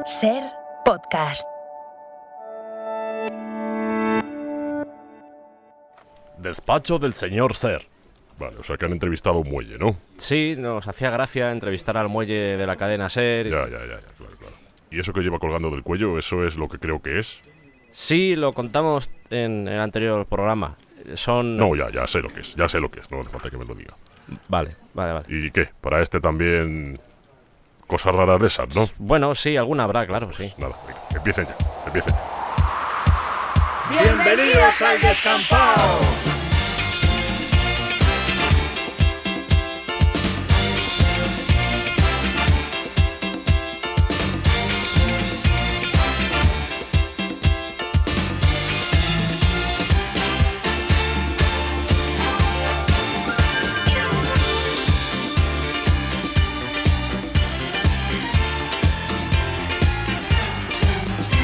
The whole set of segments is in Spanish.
Ser Podcast. Despacho del señor Ser. Vale, o sea que han entrevistado a un muelle, ¿no? Sí, nos hacía gracia entrevistar al muelle de la cadena SER. Ya, claro. ¿Y eso que lleva colgando del cuello, eso es lo que creo que es? Sí, lo contamos en el anterior programa. Son... No, ya sé lo que es, no hace falta que me lo diga. Vale. ¿Y qué? ¿Para este también cosas raras de esas, no? Bueno, sí, alguna habrá, claro, Pues sí. nada, venga, empiecen ya. ¡Bienvenidos al descampado!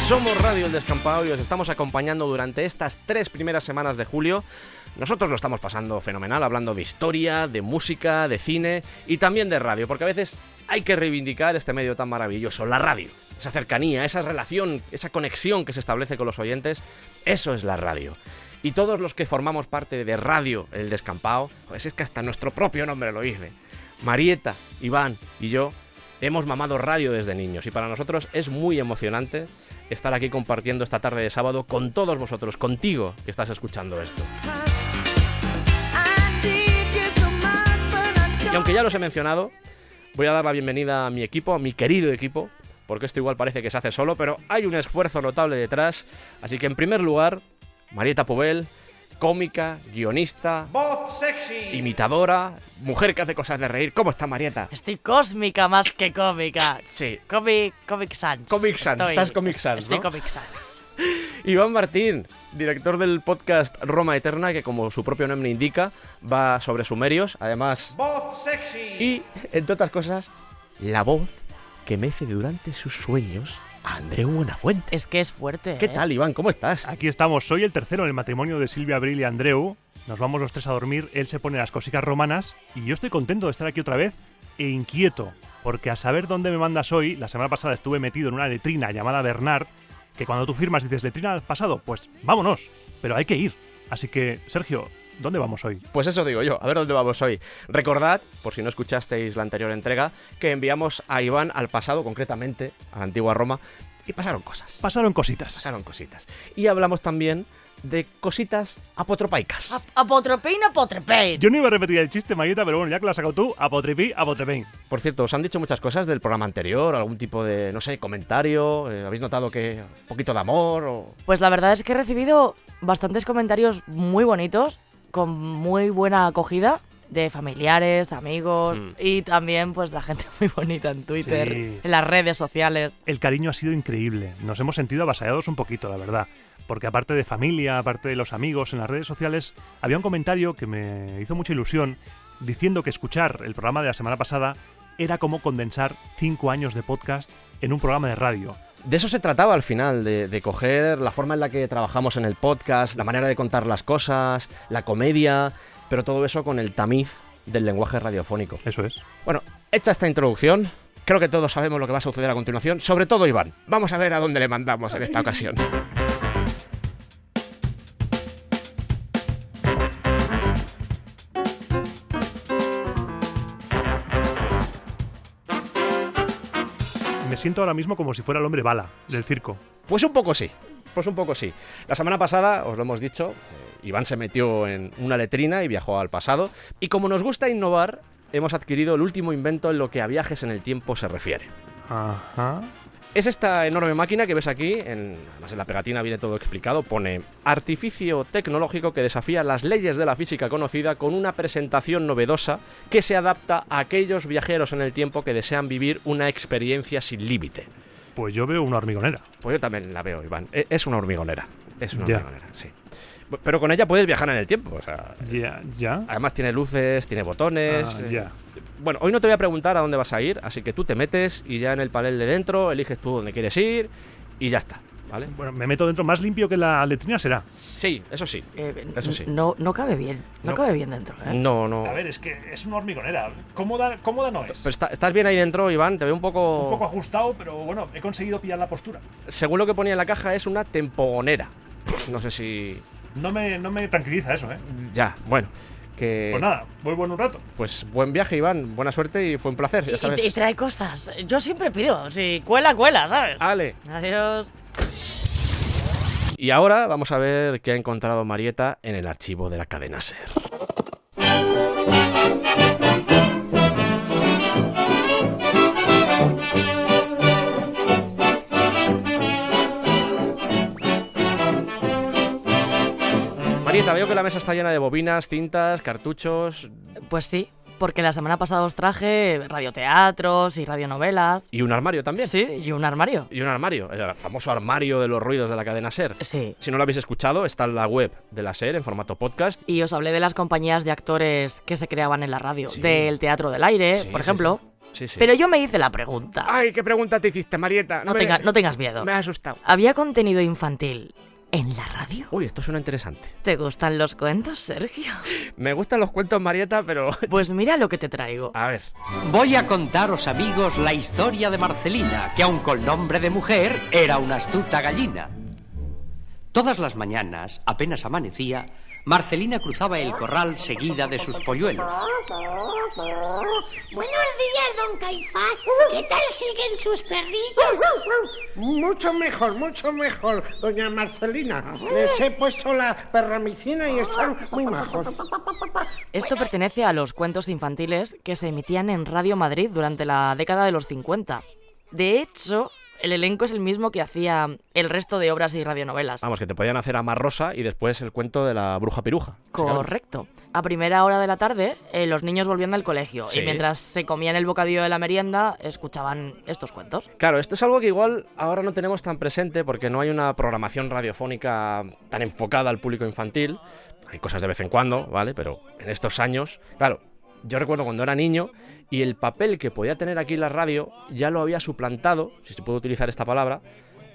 Somos Radio El Descampado y os estamos acompañando durante estas 3 primeras semanas de julio. Nosotros lo estamos pasando fenomenal, hablando de historia, de música, de cine y también de radio, porque a veces hay que reivindicar este medio tan maravilloso, la radio. Esa cercanía, esa relación, esa conexión que se establece con los oyentes, eso es la radio. Y todos los que formamos parte de Radio El Descampado, pues es que hasta nuestro propio nombre lo dice. Marieta, Iván y yo hemos mamado radio desde niños y para nosotros es muy emocionante estar aquí compartiendo esta tarde de sábado con todos vosotros, contigo que estás escuchando esto. Y aunque ya los he mencionado, voy a dar la bienvenida a mi equipo, a mi querido equipo, porque esto igual parece que se hace solo, pero hay un esfuerzo notable detrás. Así que en primer lugar, Marieta Pobel, cómica, guionista, ¡Voz sexy! imitadora, mujer que hace cosas de reír. ¿Cómo está, Marieta? Estoy cósmica más que cómica. Sí. Comic Sans. Comic Sans, estás Comic Sans, Estoy ¿no? Comic Sans. Iván Martín, director del podcast Roma Eterna, que como su propio nombre indica, va sobre sumerios, además... ¡Voz sexy! Y, entre otras cosas, la voz que mece durante sus sueños a Andreu Buenafuente. Es que es fuerte, ¿Qué tal, Iván? ¿Cómo estás? Aquí estamos, soy el tercero en el matrimonio de Silvia Abril y Andreu. Nos vamos los tres a dormir, él se pone las cositas romanas y yo estoy contento de estar aquí otra vez e inquieto, porque a saber dónde me mandas hoy, la semana pasada estuve metido en una letrina llamada Bernard, que cuando tú firmas dices letrina al pasado, pues vámonos, pero hay que ir. Así que, Sergio, ¿dónde vamos hoy? Pues eso digo yo, a ver dónde vamos hoy. Recordad, por si no escuchasteis la anterior entrega, que enviamos a Iván al pasado, concretamente a la antigua Roma, y pasaron cosas. Pasaron cositas. Pasaron cositas. Y hablamos también de cositas apotropaicas. Apotropein, apotrepein. Yo no iba a repetir el chiste, Marieta, pero bueno, ya que lo has sacado tú, apotrepí, apotrepén. Por cierto, ¿os han dicho muchas cosas del programa anterior? ¿Algún tipo de, no sé, comentario? ¿Habéis notado que un poquito de amor? O... Pues la verdad es que he recibido bastantes comentarios muy bonitos, con muy buena acogida, de familiares, amigos y también pues la gente muy bonita en Twitter, Sí. en las redes sociales. El cariño ha sido increíble. Nos hemos sentido avasallados un poquito, la verdad. Porque aparte de familia, aparte de los amigos, en las redes sociales, había un comentario que me hizo mucha ilusión diciendo que escuchar el programa de la semana pasada era como condensar 5 años de podcast en un programa de radio. De eso se trataba al final, de coger la forma en la que trabajamos en el podcast, la manera de contar las cosas, la comedia, pero todo eso con el tamiz del lenguaje radiofónico. Eso es. Bueno, hecha esta introducción, creo que todos sabemos lo que va a suceder a continuación, sobre todo Iván. Vamos a ver a dónde le mandamos en esta ocasión. Me siento ahora mismo como si fuera el hombre bala del circo. Pues un poco sí. La semana pasada, os lo hemos dicho, Iván se metió en una letrina y viajó al pasado. Y como nos gusta innovar, hemos adquirido el último invento en lo que a viajes en el tiempo se refiere. Ajá. Es esta enorme máquina que ves aquí, además en la pegatina viene todo explicado, pone artificio tecnológico que desafía las leyes de la física conocida con una presentación novedosa que se adapta a aquellos viajeros en el tiempo que desean vivir una experiencia sin límite. Pues yo veo una hormigonera. Pues yo también la veo, Iván. Es una hormigonera. Es una Ya. hormigonera, sí. Pero con ella puedes viajar en el tiempo, o sea... Ya. Además tiene luces, tiene botones... Ya. Bueno, hoy no te voy a preguntar a dónde vas a ir, así que tú te metes y ya en el panel de dentro eliges tú dónde quieres ir y ya está. ¿vale? Bueno, me meto dentro, más limpio que la letrina será. Sí, eso sí. Eso sí. No cabe bien. No cabe bien dentro, ¿eh? No. A ver, es que es una hormigonera. Cómoda no es. Pero estás bien ahí dentro, Iván, te veo un poco... Un poco ajustado, pero bueno, he conseguido pillar la postura. Según lo que ponía en la caja, es una tempogonera. No sé si... No me tranquiliza eso, ¿eh? Ya, bueno. Que... Pues nada, vuelvo en un rato. Pues buen viaje, Iván. Buena suerte y fue un placer, ya sabes. Y trae cosas. Yo siempre pido. Si cuela, ¿sabes? Ale. Adiós. Y ahora vamos a ver qué ha encontrado Marieta en el archivo de la cadena SER. Marieta, veo que la mesa está llena de bobinas, cintas, cartuchos Pues sí, porque la semana pasada os traje radioteatros y radionovelas. y un armario también. Sí, y un armario. Y un armario, el famoso armario de los ruidos de la cadena SER. Sí. Si no lo habéis escuchado, está en la web de la SER en formato podcast. Y os hablé de las compañías de actores que se creaban en la radio. Sí. Del Teatro del Aire, Sí, por sí, ejemplo. Sí, sí. Pero yo me hice la pregunta. Ay, ¿qué pregunta te hiciste, Marieta? No tengas miedo. Me has asustado. ¿Había contenido infantil en la radio? Uy, esto suena interesante. ¿Te gustan los cuentos, Sergio? Me gustan los cuentos, Marieta, pero... Pues mira lo que te traigo. A ver. Voy a contaros, amigos, la historia de Marcelina, que aun con nombre de mujer, era una astuta gallina. Todas las mañanas, apenas amanecía, Marcelina cruzaba el corral seguida de sus polluelos. Buenos días, don Caifás. ¿Qué tal siguen sus perrillos? Mucho mejor, doña Marcelina. Les he puesto la perramicina y están muy majos. Esto pertenece a los cuentos infantiles que se emitían en Radio Madrid durante la década de los 50. De hecho, el elenco es el mismo que hacía el resto de obras y radionovelas. Vamos, que te podían hacer Amar Rosa y después el cuento de la bruja piruja. Correcto. A primera hora de la tarde, los niños volvían del colegio Sí. y mientras se comían el bocadillo de la merienda, escuchaban estos cuentos. Claro, esto es algo que igual ahora no tenemos tan presente porque no hay una programación radiofónica tan enfocada al público infantil. Hay cosas de vez en cuando, ¿vale? Pero en estos años, claro, yo recuerdo cuando era niño y el papel que podía tener aquí la radio ya lo había suplantado, si se puede utilizar esta palabra,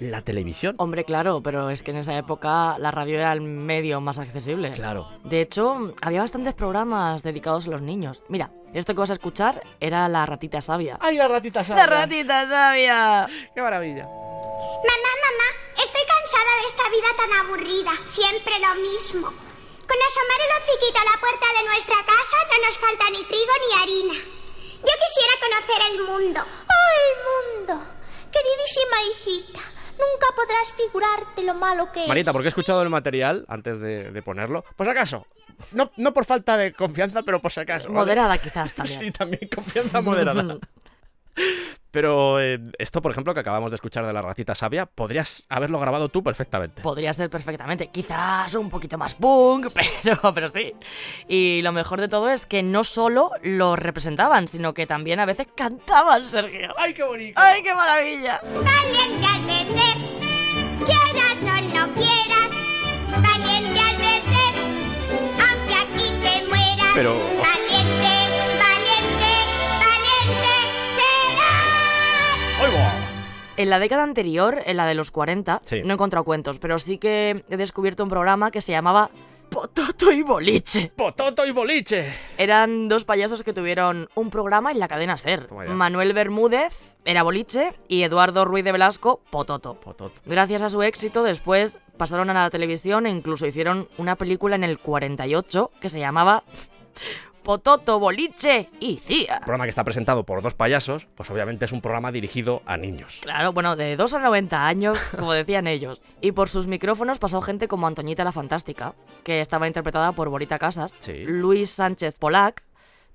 la televisión. Hombre, claro, pero es que en esa época la radio era el medio más accesible. Claro. De hecho, había bastantes programas dedicados a los niños. Mira, esto que vas a escuchar era La Ratita Sabia. ¡Ay, la ratita sabia! ¡La Ratita Sabia! ¡Qué maravilla! Mamá, estoy cansada de esta vida tan aburrida. Siempre lo mismo. Con asomar el hociquito a la puerta de nuestra casa no nos falta ni trigo ni harina. Yo quisiera conocer el mundo. ¡Oh, el mundo! Queridísima hijita, nunca podrás figurarte lo malo que Marieta, es. porque he escuchado el material antes de ponerlo. Por si acaso. No por falta de confianza, pero por si acaso. ¿vale? Moderada quizás también. Sí, también confianza moderada. Pero esto, por ejemplo, que acabamos de escuchar de la ratita sabia, podrías haberlo grabado tú perfectamente. Podría ser perfectamente. Quizás un poquito más punk, pero sí. Y lo mejor de todo es que no solo lo representaban, sino que también a veces cantaban, Sergio. ¡Ay, qué bonito! ¡Ay, qué maravilla! Valiente has de ser, quieras o no quieras. Valiente has de ser, aunque aquí te mueras. Pero- Valiente serás. ¡Ay, va! En la década anterior, en la de los 40, Sí. no he encontrado cuentos, pero sí que he descubierto un programa que se llamaba Pototo y Boliche. ¡Pototo y boliche! Eran dos payasos que tuvieron un programa en la cadena SER. Toma ya. Manuel Bermúdez era Boliche y Eduardo Ruiz de Velasco, Pototo. Pototo. Gracias a su éxito, después pasaron a la televisión e incluso hicieron una película en el 48 que se llamaba Pototo, Boliche y Cía. Programa que está presentado por dos payasos, pues obviamente es un programa dirigido a niños. Claro, bueno, de 2 a 90 años, como decían ellos. Y por sus micrófonos pasó gente como Antoñita la Fantástica, que estaba interpretada por Borita Casas, Sí. Luis Sánchez Polac,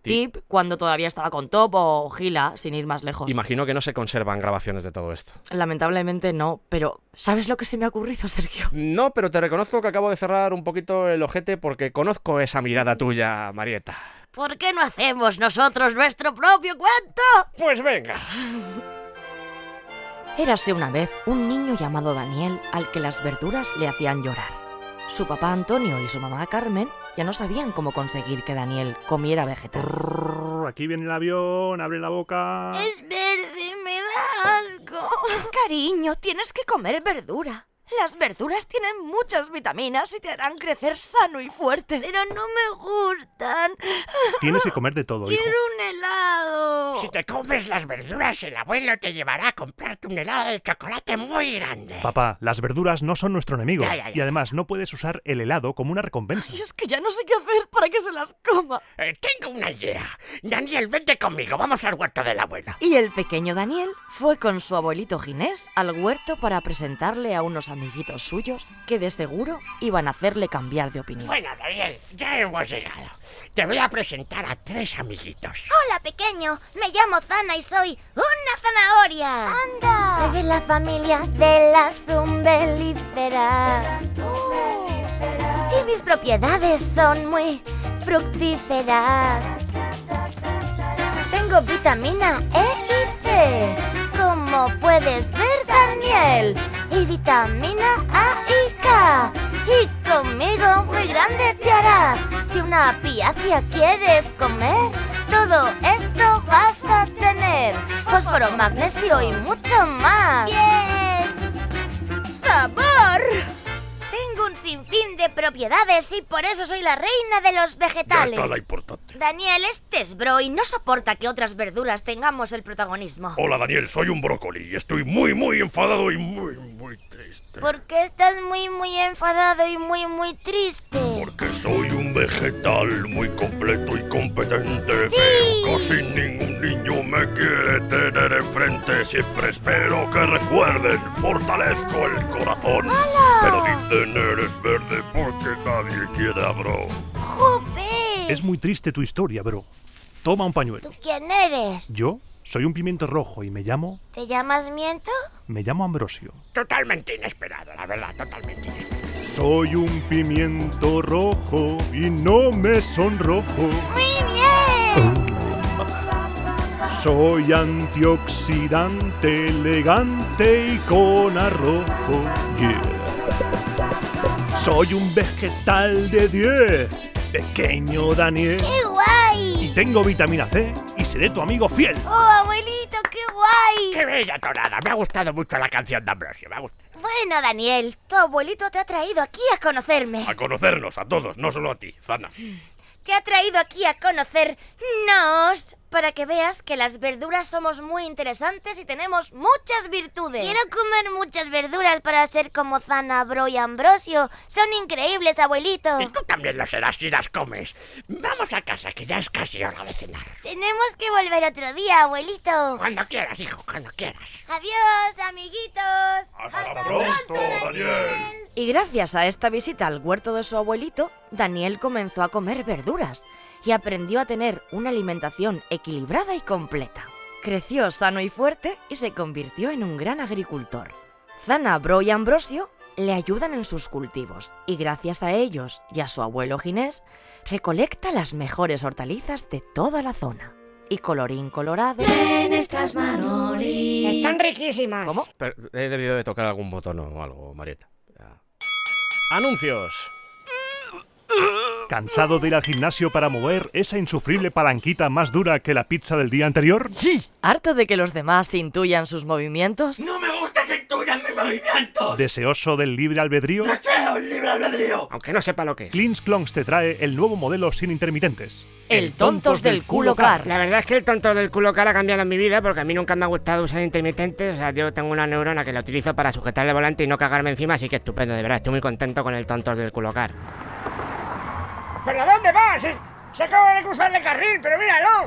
Tip. Tip, cuando todavía estaba con Top, o Gila, sin ir más lejos. Imagino que no se conservan grabaciones de todo esto. Lamentablemente no, pero ¿sabes lo que se me ha ocurrido, Sergio? No, pero te reconozco que acabo de cerrar un poquito el ojete porque conozco esa mirada tuya, Marieta. ¿Por qué no hacemos nosotros nuestro propio cuento? Pues venga. Érase una vez un niño llamado Daniel al que las verduras le hacían llorar. Su papá Antonio y su mamá Carmen ya no sabían cómo conseguir que Daniel comiera vegetales. Aquí viene el avión, abre la boca. Es verde, me da algo. Cariño, tienes que comer verdura. Las verduras tienen muchas vitaminas y te harán crecer sano y fuerte. Pero no me gustan. Tienes que comer de todo, hijo. ¡Quiero un helado! Si te comes las verduras, el abuelo te llevará a comprarte un helado de chocolate muy grande. Papá, las verduras no son nuestro enemigo. Ya. Y además no puedes usar el helado como una recompensa. Y es que ya no sé qué hacer para que se las coma. Tengo una idea. Daniel, vente conmigo, vamos al huerto del abuelo. Y el pequeño Daniel fue con su abuelito Ginés al huerto para presentarle a unos amiguitos suyos que de seguro iban a hacerle cambiar de opinión. Bueno, Daniel, ya hemos llegado. Te voy a presentar a 3 amiguitos. Hola, pequeño. Me llamo Zana y soy una zanahoria. ¡Anda! Soy de la familia de las umbelíferas. Y mis propiedades son muy fructíferas. Tengo vitamina E y C, como puedes ver, Daniel. Y vitamina A y K. Y conmigo muy grande te harás. Si una piacia quieres comer, todo esto vas a tener. Fósforo, magnesio y mucho más. ¡Bien! ¡Sabor! Tengo un sinfín de propiedades y por eso soy la reina de los Ya vegetales. está la importante. Daniel, este es bro y no soporta que otras verduras tengamos el protagonismo. Hola, Daniel, soy un brócoli y estoy muy enfadado y muy triste. ¿Por qué estás muy enfadado y muy triste? Porque soy un vegetal muy completo y competente, ¡Sí! pero casi ningún niño me quiere tener enfrente. Siempre espero que recuerden, fortalezco el corazón. Pero dicen eres verde porque nadie quiere a bro. ¡Jope! Es muy triste tu historia, bro. Toma un pañuelo. ¿Tú quién eres? Yo soy un pimiento rojo y me llamo ¿Te llamas Miento? Ambrosio. Totalmente inesperado, la verdad, totalmente inesperado. Soy un pimiento rojo y no me sonrojo. ¡Muy bien! Soy antioxidante, elegante y con arrojo. Yeah. Soy un vegetal de 10, pequeño Daniel. ¡Qué guay! Y tengo vitamina C y seré tu amigo fiel. ¡Oh, abuelito, qué guay! ¡Qué bella tonada! Me ha gustado mucho la canción de Ambrosio, me ha gustado. Bueno, Daniel, tu abuelito te ha traído aquí a conocerme. A conocernos, a todos, no solo a ti, Zana. Te ha traído aquí a conocernos para que veas que las verduras somos muy interesantes y tenemos muchas virtudes. Quiero comer muchas verduras para ser como Zana, Bro y Ambrosio. Son increíbles, abuelito. Y tú también lo serás si las comes. Vamos a casa, que ya es casi hora de cenar. Tenemos que volver otro día, abuelito. Cuando quieras, hijo, cuando quieras. Adiós, amiguitos. Hasta pronto, Daniel. Y gracias a esta visita al huerto de su abuelito, Daniel comenzó a comer verduras y aprendió a tener una alimentación equilibrada y completa. Creció sano y fuerte y se convirtió en un gran agricultor. Zana, Bro y Ambrosio le ayudan en sus cultivos y gracias a ellos y a su abuelo Ginés, recolecta las mejores hortalizas de toda la zona. Y colorín colorado... Están riquísimas. ¿Cómo? Pero he debido de tocar algún botón o algo, Marieta. Ya. Anuncios. ¿Cansado de ir al gimnasio para mover esa insufrible palanquita más dura que la pizza del día anterior? ¿Harto de que los demás intuyan sus movimientos? ¡No me gusta que intuyan mis movimientos! ¿Deseoso del libre albedrío? ¡Deseo el libre albedrío! Aunque no sepa lo que es. Cleans Clonks te trae el nuevo modelo sin intermitentes. El tontos del culo car. La verdad es que el tonto del culo car ha cambiado en mi vida porque a mí nunca me ha gustado usar intermitentes. O sea, yo tengo una neurona que la utilizo para sujetar el volante y no cagarme encima, así que estupendo, de verdad. Estoy muy contento con el tontos del culo car. ¿Pero a dónde vas? Se acaba de cruzar el carril, pero míralo.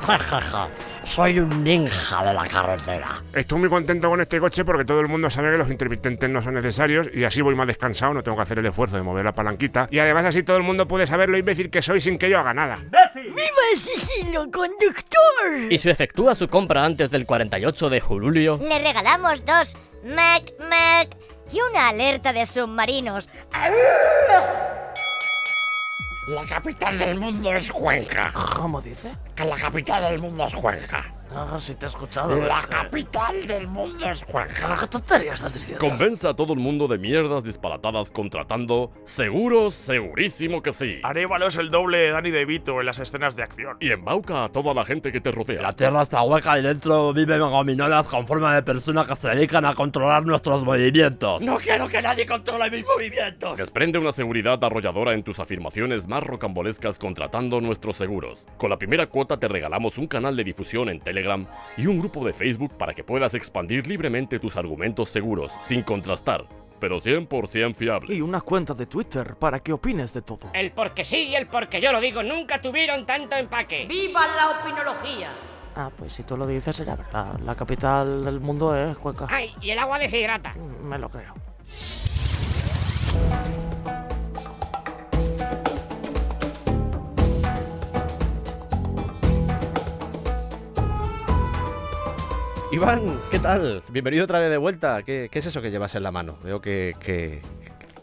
Ja, ja, ja. Soy un ninja de la carretera. Estoy muy contento con este coche porque todo el mundo sabe que los intermitentes no son necesarios y así voy más descansado, no tengo que hacer el esfuerzo de mover la palanquita y además así todo el mundo puede saber lo imbécil que soy sin que yo haga nada. ¡Viva el sigilo conductor! Y si efectúa su compra antes del 48 de julio, Le regalamos 2 Mac y una alerta de submarinos. La capital del mundo es Cuenca. ¿Cómo dice? Que la capital del mundo es Cuenca. Ah, sí te he escuchado. La capital del mundo es Cuenca. ¿Qué tontería estás diciendo? Convence a todo el mundo de mierdas disparatadas contratando seguros, segurísimo que sí. Arévalo es el doble de Danny DeVito en las escenas de acción. Y embauca a toda la gente que te rodea. La Tierra está hueca y dentro viven gominolas con forma de persona que se dedican a controlar nuestros movimientos. No quiero que nadie controle mis movimientos. Desprende una seguridad arrolladora en tus afirmaciones más rocambolescas contratando nuestros seguros. Con la primera cuota te regalamos un canal de difusión en Telegram y un grupo de Facebook para que puedas expandir libremente tus argumentos seguros, sin contrastar, pero 100% fiables. Y una cuenta de Twitter para que opines de todo. El porque sí y el porque yo lo digo nunca tuvieron tanto empaque. ¡Viva la opinología! Ah, pues si tú lo dices será verdad. La capital del mundo es Cuenca. Ay, y el agua deshidrata. Me lo creo. Iván, ¿qué tal? Bienvenido otra vez de vuelta. ¿Qué es eso que llevas en la mano? Veo que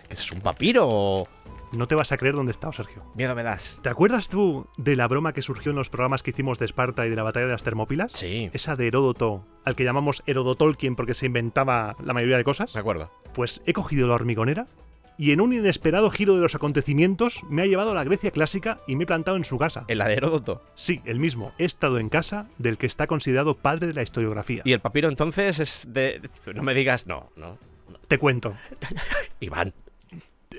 es un papiro o... No te vas a creer dónde he estado, Sergio. Miedo me das. ¿Te acuerdas tú de la broma que surgió en los programas que hicimos de Esparta y de la batalla de las Termópilas? Sí. Esa de Heródoto, al que llamamos Herodotolkien porque se inventaba la mayoría de cosas. Me acuerdo. Pues he cogido la hormigonera y en un inesperado giro de los acontecimientos me ha llevado a la Grecia clásica y me he plantado en su casa. ¿En la de Heródoto? Sí, el mismo. He estado en casa del que está considerado padre de la historiografía. ¿Y el papiro entonces es de...? No me digas no. Te cuento. Iván.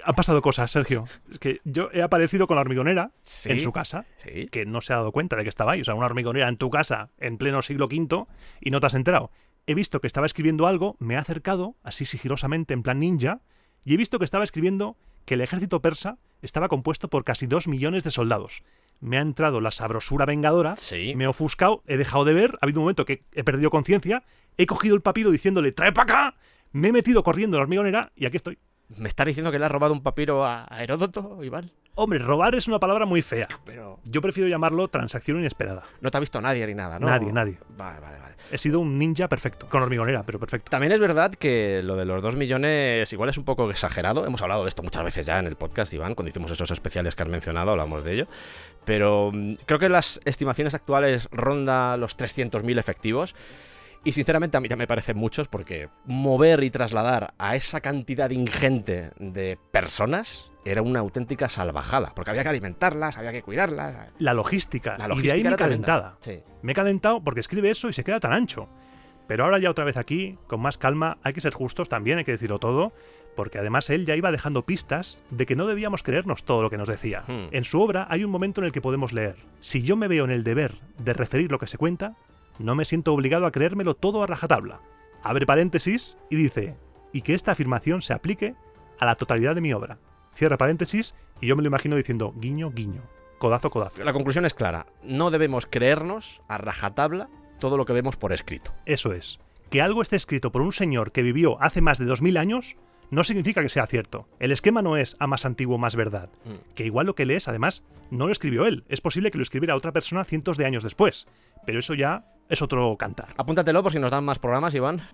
Han pasado cosas, Sergio. Es que yo he aparecido con la hormigonera en su casa, que no se ha dado cuenta de que estaba ahí. O sea, una hormigonera en tu casa en pleno siglo V y no te has enterado. He visto que estaba escribiendo algo, me he acercado, así sigilosamente, en plan ninja, y he visto que estaba escribiendo que el ejército persa estaba compuesto por casi 2 millones de soldados. Me ha entrado la sabrosura vengadora, me he ofuscado, he dejado de ver, ha habido un momento que he perdido conciencia, he cogido el papiro diciéndole ¡trae para acá! Me he metido corriendo a la hormigonera y aquí estoy. ¿Me estás diciendo que le has robado un papiro a Heródoto, Iván? Hombre, robar es una palabra muy fea. Pero... yo prefiero llamarlo transacción inesperada. No te ha visto nadie ni nada, ¿no? Nadie. Vale. He sido un ninja perfecto, con hormigonera, pero perfecto. También es verdad que lo de los 2 millones igual es un poco exagerado. Hemos hablado de esto muchas veces ya en el podcast, Iván, cuando hicimos esos especiales que has mencionado, hablamos de ello. Pero creo que las estimaciones actuales rondan los 300.000 efectivos. Y sinceramente a mí ya me parecen muchos porque mover y trasladar a esa cantidad ingente de personas era una auténtica salvajada. Porque había que alimentarlas, había que cuidarlas. La logística. La y de logística ahí mi era calentada. Sí. Me he calentado porque escribe eso y se queda tan ancho. Pero ahora ya otra vez aquí, con más calma, hay que ser justos también, hay que decirlo todo. Porque además él ya iba dejando pistas de que no debíamos creernos todo lo que nos decía. En su obra hay un momento en el que podemos leer: si yo me veo en el deber de referir lo que se cuenta, no me siento obligado a creérmelo todo a rajatabla. Abre paréntesis y dice: y que esta afirmación se aplique a la totalidad de mi obra. Cierra paréntesis y yo me lo imagino diciendo guiño, guiño, codazo, codazo. La conclusión es clara. No debemos creernos a rajatabla todo lo que vemos por escrito. Eso es. Que algo esté escrito por un señor que vivió hace más de 2000 años no significa que sea cierto. El esquema no es a más antiguo más verdad. Que igual lo que lees, además, no lo escribió él. Es posible que lo escribiera otra persona cientos de años después. Pero eso ya es otro cantar. Apúntatelo por si nos dan más programas, Iván.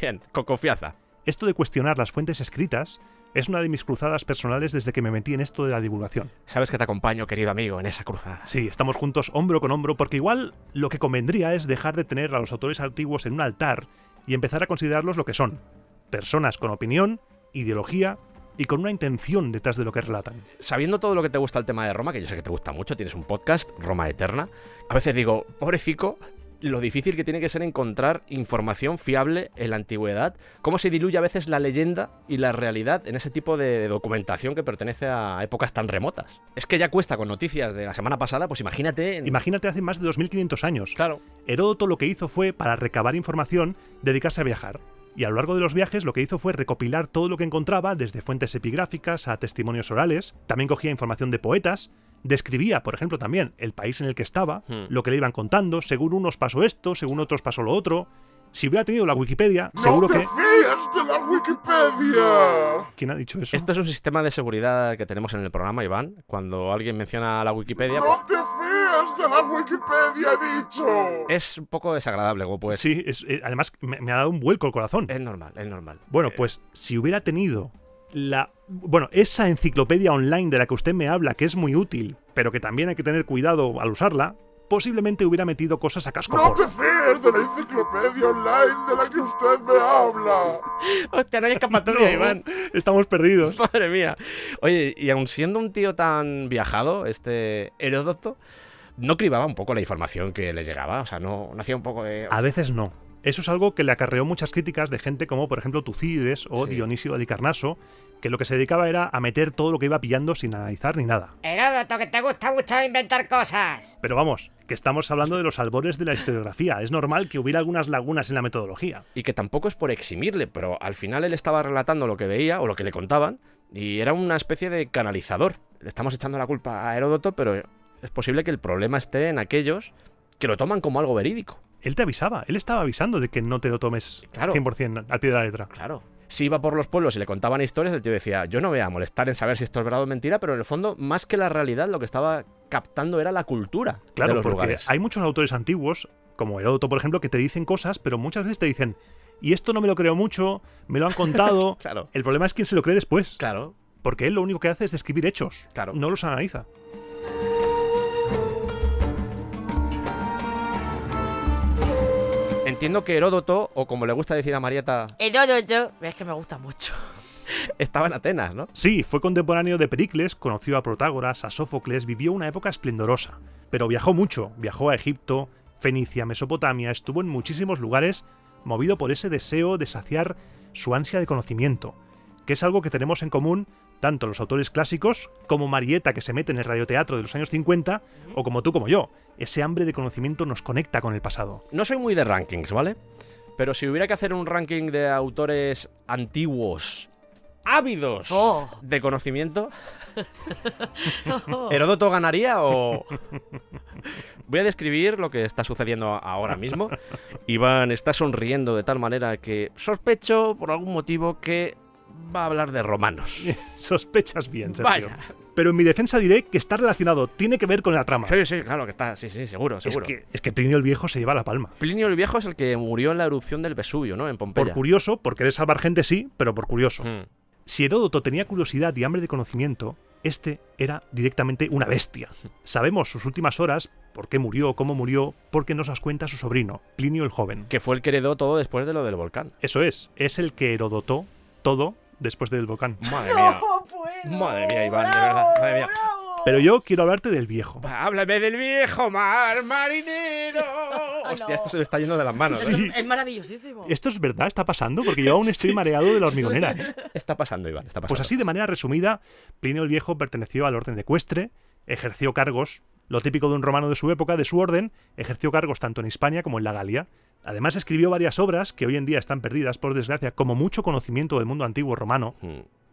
Bien, con confianza. Esto de cuestionar las fuentes escritas es una de mis cruzadas personales desde que me metí en esto de la divulgación. Sabes que te acompaño, querido amigo, en esa cruzada. Sí, estamos juntos hombro con hombro porque igual lo que convendría es dejar de tener a los autores antiguos en un altar y empezar a considerarlos lo que son: personas con opinión, ideología y con una intención detrás de lo que relatan. Sabiendo todo lo que te gusta el tema de Roma, que yo sé que te gusta mucho, tienes un podcast, Roma Eterna, a veces digo, pobrecito, lo difícil que tiene que ser encontrar información fiable en la antigüedad, cómo se diluye a veces la leyenda y la realidad en ese tipo de documentación que pertenece a épocas tan remotas. Es que ya cuesta con noticias de la semana pasada, pues imagínate... Imagínate hace más de 2500 años. Claro. Heródoto lo que hizo fue, para recabar información, dedicarse a viajar. Y a lo largo de los viajes lo que hizo fue recopilar todo lo que encontraba, desde fuentes epigráficas a testimonios orales. También cogía información de poetas. Describía, por ejemplo, también el país en el que estaba, lo que le iban contando. Según unos pasó esto, según otros pasó lo otro. Si hubiera tenido la Wikipedia, seguro que... ¡No te fíes de la Wikipedia! ¿Quién ha dicho eso? Esto es un sistema de seguridad que tenemos en el programa, Iván. Cuando alguien menciona la Wikipedia... ¡No te fíes de la Wikipedia, he dicho! Es un poco desagradable, pues. Sí, además me ha dado un vuelco el corazón. Es normal, es normal. Bueno, pues si hubiera tenido esa enciclopedia online de la que usted me habla, que es muy útil, pero que también hay que tener cuidado al usarla, posiblemente hubiera metido cosas a ¡No cascopor. te fíes de la enciclopedia online de la que usted me habla! Hostia, no hay escapatoria, Iván. Estamos perdidos. Madre mía. Oye, y aun siendo un tío tan viajado, Heródoto, ¿no cribaba un poco la información que le llegaba? O sea, no hacía un poco de... A veces no. Eso es algo que le acarreó muchas críticas de gente como, por ejemplo, Tucídides o Dionisio de Halicarnaso, que lo que se dedicaba era a meter todo lo que iba pillando sin analizar ni nada. Heródoto, que te gusta mucho inventar cosas. Pero vamos, que estamos hablando de los albores de la historiografía. Es normal que hubiera algunas lagunas en la metodología. Y que tampoco es por eximirle, pero al final él estaba relatando lo que veía o lo que le contaban y era una especie de canalizador. Le estamos echando la culpa a Heródoto, pero es posible que el problema esté en aquellos que lo toman como algo verídico. Él te avisaba, él estaba avisando de que no te lo tomes 100% al pie de la letra. Claro. Si iba por los pueblos y le contaban historias, el tío decía, yo no voy a molestar en saber si esto es verdad o mentira, pero en el fondo, más que la realidad, lo que estaba captando era la cultura Claro, de los porque lugares. hay muchos autores antiguos, como Heródoto, por ejemplo, que te dicen cosas, pero muchas veces te dicen, y esto no me lo creo mucho, me lo han contado. Claro. El problema es quién se lo cree después. Claro. Porque él lo único que hace es describir hechos. Claro. No los analiza. Entiendo que Heródoto, o como le gusta decir a Marieta, Heródoto, es que me gusta mucho. estaba en Atenas, ¿no? Sí, fue contemporáneo de Pericles, conoció a Protágoras, a Sófocles, vivió una época esplendorosa. Pero viajó mucho, viajó a Egipto, Fenicia, Mesopotamia, estuvo en muchísimos lugares, movido por ese deseo de saciar su ansia de conocimiento, que es algo que tenemos en común tanto los autores clásicos como Marieta, que se mete en el radioteatro de los años 50, o como tú como yo. Ese hambre de conocimiento nos conecta con el pasado. No soy muy de rankings, ¿vale? Pero si hubiera que hacer un ranking de autores antiguos, ávidos de conocimiento, ¿Heródoto ganaría o...? Voy a describir lo que está sucediendo ahora mismo. Iván está sonriendo de tal manera que sospecho, por algún motivo, que va a hablar de romanos. Sospechas bien, Sergio. Vaya. Pero en mi defensa diré que está relacionado, tiene que ver con la trama. Sí, claro que está, sí, seguro. Es que Plinio el Viejo se lleva la palma. Plinio el Viejo es el que murió en la erupción del Vesubio, ¿no? En Pompeya. Por curioso, por querer salvar gente sí, pero por curioso. Si Heródoto tenía curiosidad y hambre de conocimiento, este era directamente una bestia. Sabemos sus últimas horas, por qué murió, cómo murió, porque nos las cuenta su sobrino, Plinio el Joven. Que fue el que heredó todo después de lo del volcán. Eso es el que herodotó todo después del volcán. Madre mía. Madre mía, Iván, de verdad, madre mía. Pero yo quiero hablarte del viejo. Háblame del viejo mar marinero. Hostia, esto se me está yendo de las manos. Sí. Es maravillosísimo. ¿Esto es verdad? ¿Está pasando? Porque yo aún estoy mareado de la hormigonera. Está pasando, Iván, está pasando. Pues así, de manera resumida, Plinio el Viejo perteneció al orden ecuestre, ejerció cargos, lo típico de un romano de su época, de su orden, ejerció cargos tanto en Hispania como en la Galia. Además escribió varias obras que hoy en día están perdidas, por desgracia, como mucho conocimiento del mundo antiguo romano.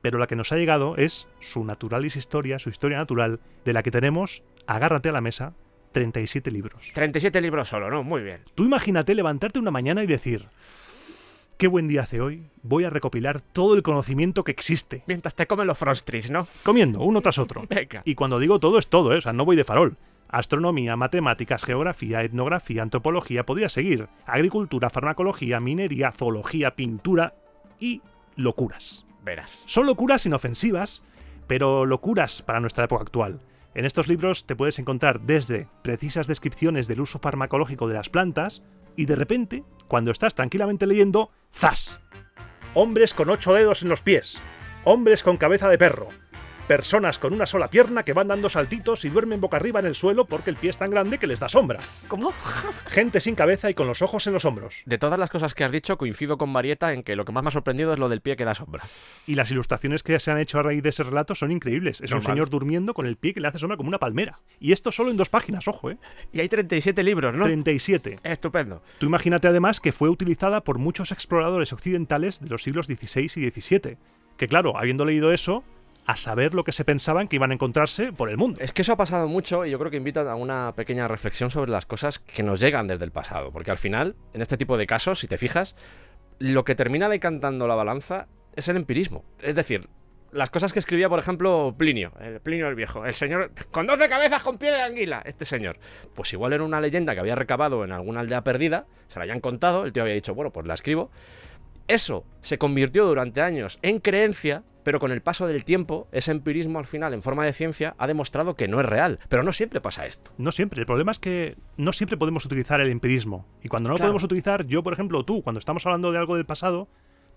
Pero la que nos ha llegado es su Naturalis Historia, su historia natural, de la que tenemos, agárrate a la mesa, 37 libros. 37 libros solo, ¿no? Muy bien. Tú imagínate levantarte una mañana y decir, qué buen día hace hoy, voy a recopilar todo el conocimiento que existe. Mientras te comen los frostris, ¿no? Comiendo, uno tras otro. Venga. Y cuando digo todo, es todo, ¿eh? O sea, no voy de farol. Astronomía, matemáticas, geografía, etnografía, antropología, podría seguir. Agricultura, farmacología, minería, zoología, pintura y locuras. Verás. Son locuras inofensivas, pero locuras para nuestra época actual. En estos libros te puedes encontrar desde precisas descripciones del uso farmacológico de las plantas y de repente, cuando estás tranquilamente leyendo, ¡zas! Hombres con 8 dedos en los pies. Hombres con cabeza de perro. Personas con una sola pierna que van dando saltitos y duermen boca arriba en el suelo porque el pie es tan grande que les da sombra. ¿Cómo? Gente sin cabeza y con los ojos en los hombros. De todas las cosas que has dicho, coincido con Marieta en que lo que más me ha sorprendido es lo del pie que da sombra. Y las ilustraciones que se han hecho a raíz de ese relato son increíbles. Es Normal. un señor durmiendo con el pie que le hace sombra como una palmera. Y esto solo en 2 páginas, ojo, ¿eh? Y hay 37 libros, ¿no? 37. Estupendo. Tú imagínate además que fue utilizada por muchos exploradores occidentales de los siglos XVI y XVII. Que claro, habiendo leído eso, a saber lo que se pensaban que iban a encontrarse por el mundo. Es que eso ha pasado mucho y yo creo que invita a una pequeña reflexión sobre las cosas que nos llegan desde el pasado. Porque al final, en este tipo de casos, si te fijas, lo que termina decantando la balanza es el empirismo. Es decir, las cosas que escribía, por ejemplo, Plinio el Viejo, el señor con 12 cabezas con pie de anguila, este señor. Pues igual era una leyenda que había recabado en alguna aldea perdida, se la habían contado, el tío había dicho, bueno, pues la escribo. Eso se convirtió durante años en creencia pero con el paso del tiempo, ese empirismo al final, en forma de ciencia, ha demostrado que no es real. Pero no siempre pasa esto. No siempre. El problema es que no siempre podemos utilizar el empirismo. Y cuando no lo podemos utilizar, yo, por ejemplo, o tú, cuando estamos hablando de algo del pasado,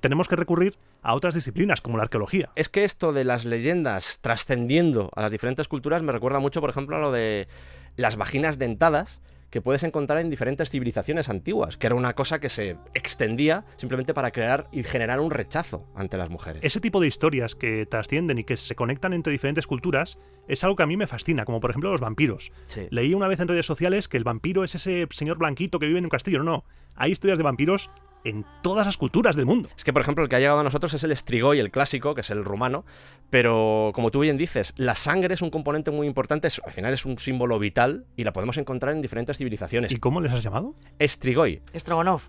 tenemos que recurrir a otras disciplinas, como la arqueología. Es que esto de las leyendas trascendiendo a las diferentes culturas me recuerda mucho, por ejemplo, a lo de las vaginas dentadas que puedes encontrar en diferentes civilizaciones antiguas, que era una cosa que se extendía simplemente para crear y generar un rechazo ante las mujeres. Ese tipo de historias que trascienden y que se conectan entre diferentes culturas es algo que a mí me fascina, como por ejemplo los vampiros. Sí. Leí una vez en redes sociales que el vampiro es ese señor blanquito que vive en un castillo. No, hay historias de vampiros en todas las culturas del mundo. Es que, por ejemplo, el que ha llegado a nosotros es el Strigoi, el clásico, que es el rumano, pero como tú bien dices, la sangre es un componente muy importante, al final es un símbolo vital y la podemos encontrar en diferentes civilizaciones. ¿Y cómo les has llamado? Strigoi. Strogonov.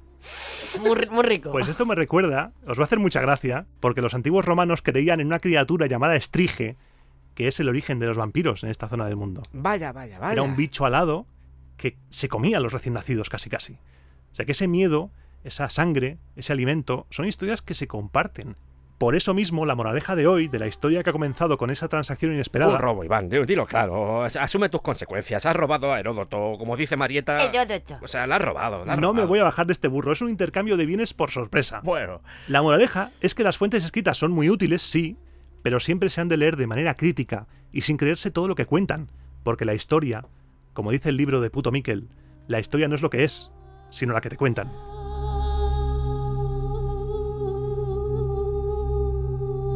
Muy rico. Pues esto me recuerda, os va a hacer mucha gracia, porque los antiguos romanos creían en una criatura llamada Estrige, que es el origen de los vampiros en esta zona del mundo. Vaya. Era un bicho alado que se comía a los recién nacidos casi. O sea que ese miedo, esa sangre, ese alimento, son historias que se comparten. Por eso mismo, la moraleja de hoy, de la historia que ha comenzado con esa transacción inesperada... Un robo, Iván, dilo claro. Asume tus consecuencias. Has robado a Heródoto, como dice Marieta... Heródoto. O sea, la has robado. No me voy a bajar de este burro. Es un intercambio de bienes por sorpresa. Bueno. La moraleja es que las fuentes escritas son muy útiles, sí, pero siempre se han de leer de manera crítica y sin creerse todo lo que cuentan. Porque la historia, como dice el libro de Puto Miquel, la historia no es lo que es, sino la que te cuentan.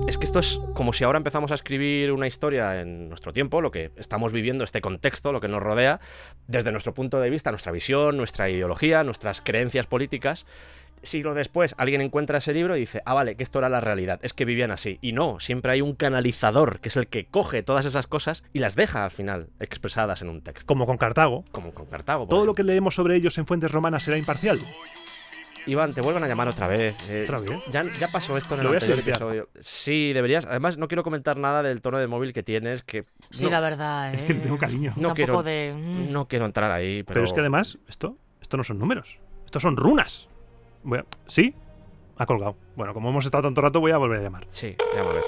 Es que esto es como si ahora empezamos a escribir una historia en nuestro tiempo, lo que estamos viviendo, este contexto, lo que nos rodea, desde nuestro punto de vista, nuestra visión, nuestra ideología, nuestras creencias políticas. Siglo después alguien encuentra ese libro y dice, vale, que esto era la realidad, es que vivían así. Y no, siempre hay un canalizador, que es el que coge todas esas cosas y las deja al final expresadas en un texto. Como con Cartago. Todo lo que leemos sobre ellos en fuentes romanas será imparcial. Iván, te vuelvan a llamar otra vez. ¿Otra vez? Ya pasó esto en el anterior episodio. Sí, deberías. Además, no quiero comentar nada del tono de móvil que tienes. Que sí, la verdad. Es que le tengo cariño. No quiero entrar ahí. Pero es que además, esto no son números. Esto son runas. ¿Sí? Ha colgado. Bueno, como hemos estado tanto rato, voy a volver a llamar. Sí, llama a ver.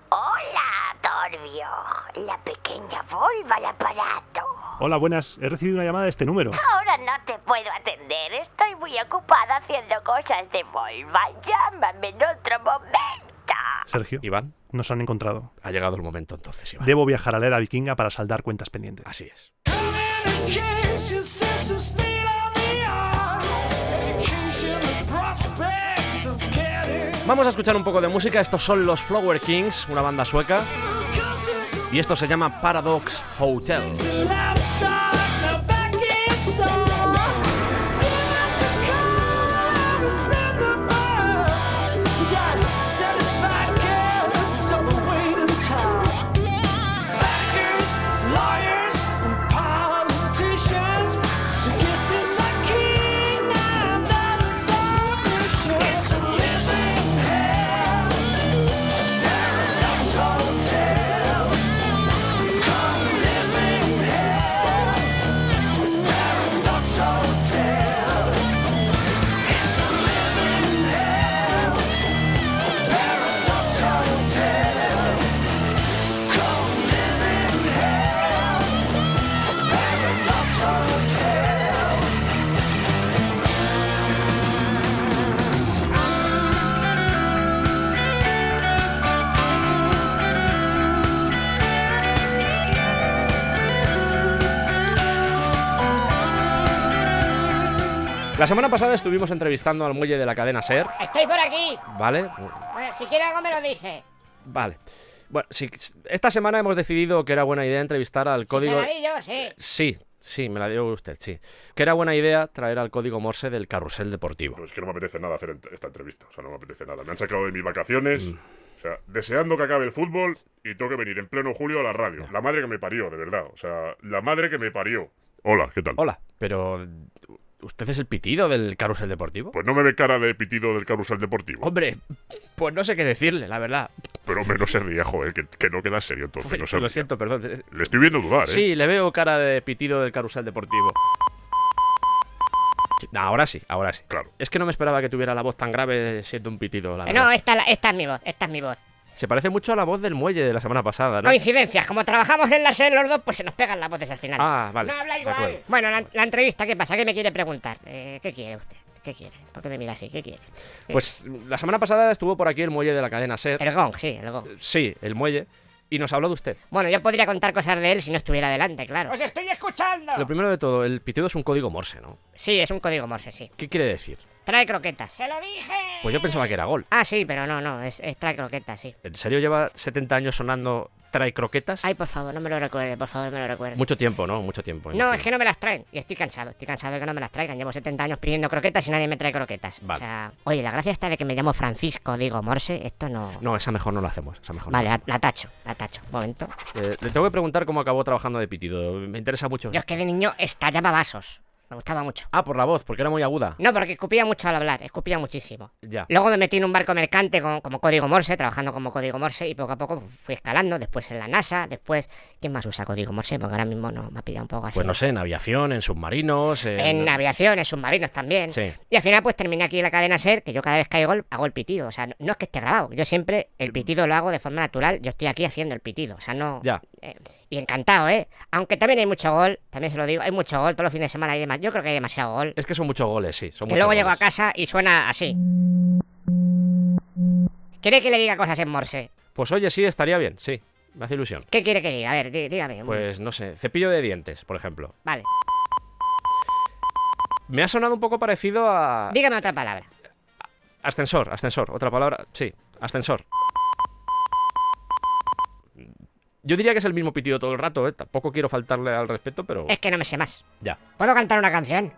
Hola, Torbio. La pequeña Volva al aparato. Hola, buenas. He recibido una llamada de este número. Ahora no te puedo atender. Estoy muy ocupada haciendo cosas de Volva. Llámame en otro momento. Sergio. Iván. Nos han encontrado. Ha llegado el momento entonces, Iván. Debo viajar a la era vikinga para saldar cuentas pendientes. Así es. Vamos a escuchar un poco de música. Estos son los Flower Kings, una banda sueca. Y esto se llama Paradox Hotel. La semana pasada estuvimos entrevistando al muelle de la cadena SER. Estoy por aquí. ¿Vale? Bueno, si quiere algo me lo dice. Vale. Bueno, sí, esta semana hemos decidido que era buena idea entrevistar al código... ¿Se la di yo? Sí. Sí, me la dio usted, sí. Que era buena idea traer al código Morse del carrusel deportivo. Pues es que no me apetece nada hacer esta entrevista. O sea, no me apetece nada. Me han sacado de mis vacaciones... O sea, deseando que acabe el fútbol y tengo que venir en pleno julio a la radio. La madre que me parió, de verdad. O sea, la madre que me parió. Hola, ¿qué tal? Hola, pero... ¿Usted es el pitido del carrusel deportivo? Pues no me ve cara de pitido del carrusel deportivo. Hombre, pues no sé qué decirle, la verdad. Pero hombre, no se ría, joder, que no queda serio entonces. Uf, no se lo siento, perdón. Le estoy viendo dudar, ¿eh? Sí, le veo cara de pitido del carrusel deportivo. Ahora sí, ahora sí. Claro. Es que no me esperaba que tuviera la voz tan grave siendo un pitido, la verdad. No, esta es mi voz, esta es mi voz. Se parece mucho a la voz del muelle de la semana pasada, ¿no? Coincidencias, como trabajamos en la SER los dos, pues se nos pegan las voces al final. Ah, vale. No habla de igual. acuerdo. Bueno, la entrevista, ¿qué pasa? ¿Qué me quiere preguntar? ¿Qué quiere usted? ¿Qué quiere? ¿Por qué me mira así? ¿Qué quiere? Pues la semana pasada estuvo por aquí el muelle de la cadena SER. El Gong, sí, el Gong. Sí, el muelle. Y nos habló de usted. Bueno, yo podría contar cosas de él si no estuviera delante, claro. ¡Os estoy escuchando! Lo primero de todo, el pitido es un código Morse, ¿no? Sí, es un código Morse, sí. ¿Qué quiere decir? Trae croquetas. ¡Se lo dije! Pues yo pensaba que era gol. Ah, sí, pero no, es trae croquetas, sí. ¿En serio lleva 70 años sonando trae croquetas? Ay, por favor, no me lo recuerde, por favor, me lo recuerde. Mucho tiempo, ¿no? Mucho tiempo. No, es que no me las traen. Y estoy cansado de que no me las traigan. Llevo 70 años pidiendo croquetas y nadie me trae croquetas. Vale. O sea, oye, la gracia está de que me llamo Francisco, digo Morse, esto no... No, esa mejor no la hacemos. Esa mejor Vale, no. la tacho. Un momento. Le tengo que preguntar cómo acabó trabajando de pitido. Me interesa mucho. Yo es que de niño estallaba vasos. Me gustaba mucho. Ah, por la voz, porque era muy aguda. No, porque escupía mucho al hablar, escupía muchísimo. Ya. Luego me metí en un barco mercante como código Morse, trabajando como código Morse, y poco a poco fui escalando, después en la NASA, después... ¿Quién más usa código Morse? Porque ahora mismo no me ha pillado un poco así. Pues no sé, en aviación, en submarinos... En aviación, en submarinos también. Sí. Y al final pues terminé aquí en la cadena SER, que yo cada vez que hago el pitido. O sea, no es que esté grabado, yo siempre el pitido lo hago de forma natural, yo estoy aquí haciendo el pitido. O sea, no... Ya. Y encantado, ¿eh? Aunque también hay mucho gol, también se lo digo, hay mucho gol, todos los fines de semana hay demasiado. Yo creo que hay demasiado gol. Es que son muchos goles, sí. Son Que muchos luego goles. llego a casa y suena así. ¿Quiere que le diga cosas en Morse? Pues oye, sí, estaría bien, sí. Me hace ilusión. ¿Qué quiere que diga? A ver, dígame. Pues no sé, cepillo de dientes, por ejemplo. Vale. Me ha sonado un poco parecido a... Dígame otra palabra. Ascensor, otra palabra. Sí, ascensor. Yo diría que es el mismo pitido todo el rato, ¿eh? Tampoco quiero faltarle al respeto, pero... Es que no me sé más. Ya. ¿Puedo cantar una canción?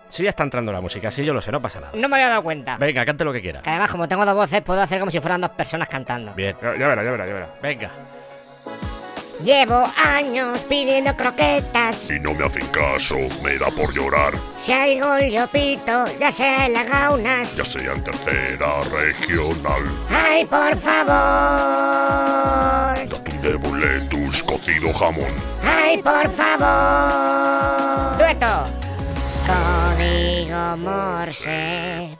Sí, ya está entrando la música, sí, yo lo sé, no pasa nada. No me había dado cuenta. Venga, cante lo que quiera. Que además, como tengo dos voces, puedo hacer como si fueran dos personas cantando. Bien. Ya verá. Venga. Llevo años pidiendo croquetas. Si no me hacen caso, me da por llorar. Si hay gol yo pito, ya sea en las gaunas. Ya sea en tercera regional. ¡Ay, por favor! Datum de boletus, cocido jamón. ¡Ay, por favor! ¡Dueto! Código Morse.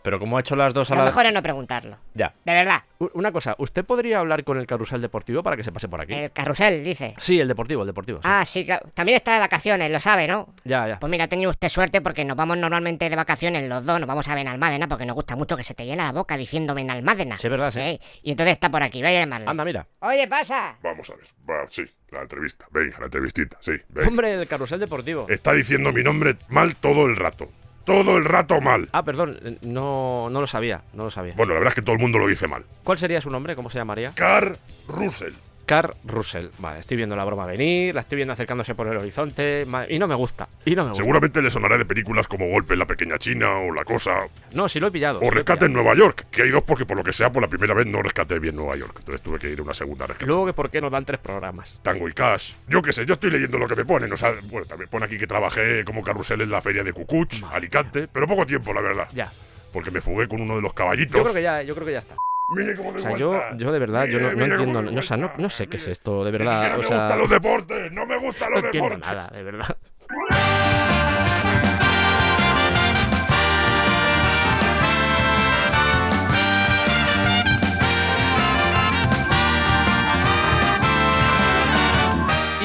Pero como ha hecho las dos a Lo la... mejor es no preguntarlo. Ya. De verdad. Una cosa, ¿usted podría hablar con el carrusel deportivo para que se pase por aquí? El carrusel, dice. Sí, el deportivo, sí. Ah, sí, claro. También está de vacaciones, lo sabe, ¿no? Ya. Pues mira, ha tenido usted suerte porque nos vamos normalmente de vacaciones los dos, nos vamos a Benalmádena porque nos gusta mucho que se te llena la boca diciendo Benalmádena. Sí, es verdad, sí. Y entonces está por aquí, vaya a llamarle. Anda, mira. Oye, pasa. Vamos a ver. Va, sí, la entrevista. Venga, la entrevistita, sí. Venga. Hombre, el carrusel deportivo. Está diciendo mi nombre mal todo el rato. Todo el rato mal. Ah, perdón, no lo sabía. Bueno, la verdad es que todo el mundo lo dice mal. ¿Cuál sería su nombre? ¿Cómo se llamaría? Carl Russell. Carl Russell. Vale, estoy viendo la broma venir, la estoy viendo acercándose por el horizonte y no me gusta. Seguramente le sonará de películas como Golpe en la Pequeña China o La Cosa. No, sí lo he pillado. O Rescate en Nueva York, que hay dos porque por lo que sea por la primera vez no rescaté bien Nueva York. Entonces tuve que ir a una segunda rescate. Y luego que por qué nos dan 3 programas. Tango y Cash. Yo qué sé, yo estoy leyendo lo que me ponen. O sea, bueno, también pone aquí que trabajé como carrusel en la feria de Cucuch, Alicante, pero poco tiempo, la verdad. Ya. Porque me fugué con uno de los caballitos. Yo creo que ya está. Mire cómo de O sea, vuelta. yo de verdad, yo no Mire entiendo, cómo de o sea, no sé qué es esto, de verdad. Que no O me sea, gustan los deportes, no me gustan los no entiendo deportes. nada, de verdad.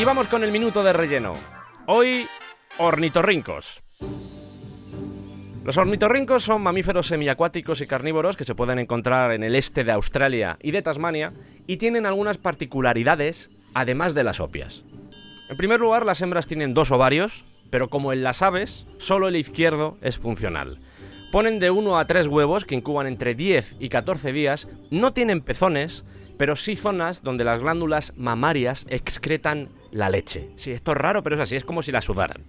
Y vamos con el minuto de relleno. Hoy, ornitorrincos. Los ornitorrincos son mamíferos semiacuáticos y carnívoros que se pueden encontrar en el este de Australia y de Tasmania y tienen algunas particularidades, además de las obvias. En primer lugar, las hembras tienen 2 ovarios, pero como en las aves, solo el izquierdo es funcional. Ponen de 1 a 3 huevos que incuban entre 10 y 14 días, no tienen pezones, pero sí zonas donde las glándulas mamarias excretan la leche. Sí, esto es raro, pero es así, es como si la sudaran.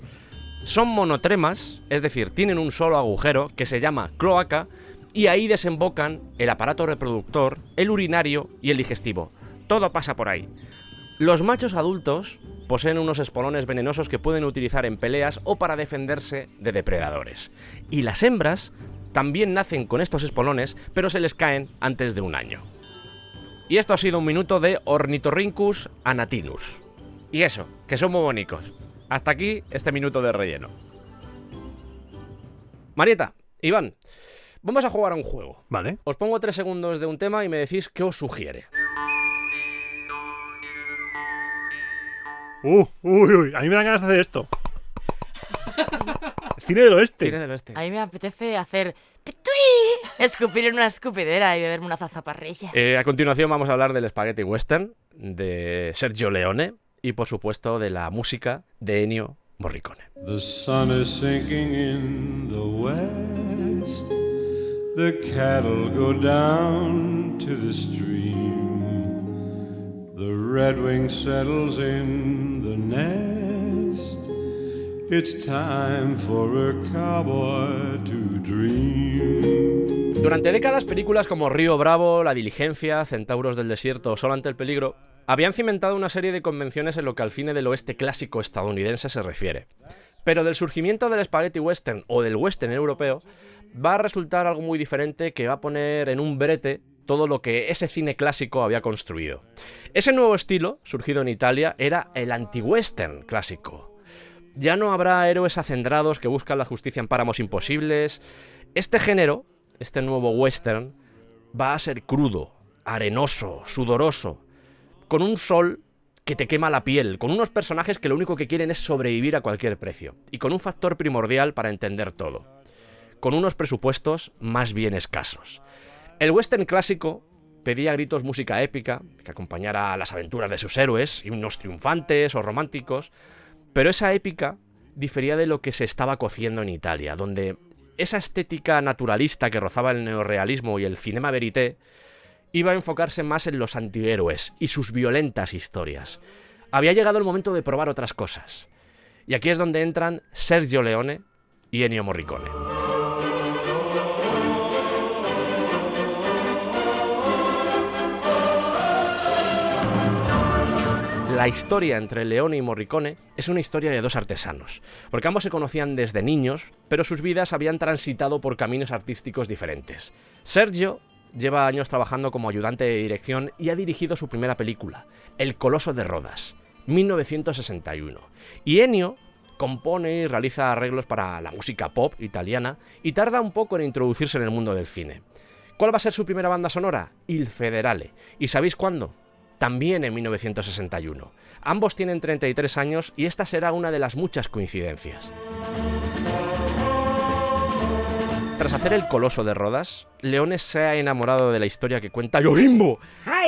Son monotremas, es decir, tienen un solo agujero que se llama cloaca y ahí desembocan el aparato reproductor, el urinario y el digestivo. Todo pasa por ahí. Los machos adultos poseen unos espolones venenosos que pueden utilizar en peleas o para defenderse de depredadores. Y las hembras también nacen con estos espolones, pero se les caen antes de 1 año. Y esto ha sido un minuto de Ornitorhynchus anatinus. Y eso, que son muy bonitos. Hasta aquí este minuto de relleno. Marieta, Iván, vamos a jugar a un juego. Vale. Os pongo 3 segundos de un tema y me decís qué os sugiere. Uy, a mí me dan ganas de hacer esto. Cine del oeste. Cine del oeste. A mí me apetece hacer ¡pitui! Escupir en una escupidera y beberme una zazaparrilla. A continuación vamos a hablar del Spaghetti Western, de Sergio Leone y por supuesto de la música de Ennio Morricone. The sun is sinking in the west. The cattle go down to the stream. The redwing settles in the nest. It's time for a cowboy to dream. Durante décadas, películas como Río Bravo, La Diligencia, Centauros del Desierto o Solo ante el peligro habían cimentado una serie de convenciones en lo que al cine del oeste clásico estadounidense se refiere. Pero del surgimiento del spaghetti western o del western europeo va a resultar algo muy diferente que va a poner en un brete todo lo que ese cine clásico había construido. Ese nuevo estilo, surgido en Italia, era el anti-western clásico. Ya no habrá héroes acendrados que buscan la justicia en páramos imposibles. Este género, este nuevo western, va a ser crudo, arenoso, sudoroso, con un sol que te quema la piel, con unos personajes que lo único que quieren es sobrevivir a cualquier precio, y con un factor primordial para entender todo, con unos presupuestos más bien escasos. El western clásico pedía a gritos música épica, que acompañara a las aventuras de sus héroes, himnos triunfantes o románticos, pero esa épica difería de lo que se estaba cociendo en Italia, donde esa estética naturalista que rozaba el neorrealismo y el cinema verité iba a enfocarse más en los antihéroes y sus violentas historias. Había llegado el momento de probar otras cosas. Y aquí es donde entran Sergio Leone y Ennio Morricone. La historia entre Leone y Morricone es una historia de dos artesanos, porque ambos se conocían desde niños, pero sus vidas habían transitado por caminos artísticos diferentes. Sergio lleva años trabajando como ayudante de dirección y ha dirigido su primera película, El Coloso de Rodas, 1961. Y Ennio compone y realiza arreglos para la música pop italiana y tarda un poco en introducirse en el mundo del cine. ¿Cuál va a ser su primera banda sonora? Il Federale. ¿Y sabéis cuándo? También en 1961. Ambos tienen 33 años y esta será una de las muchas coincidencias. Tras hacer El Coloso de Rodas, Leone se ha enamorado de la historia que cuenta Yojimbo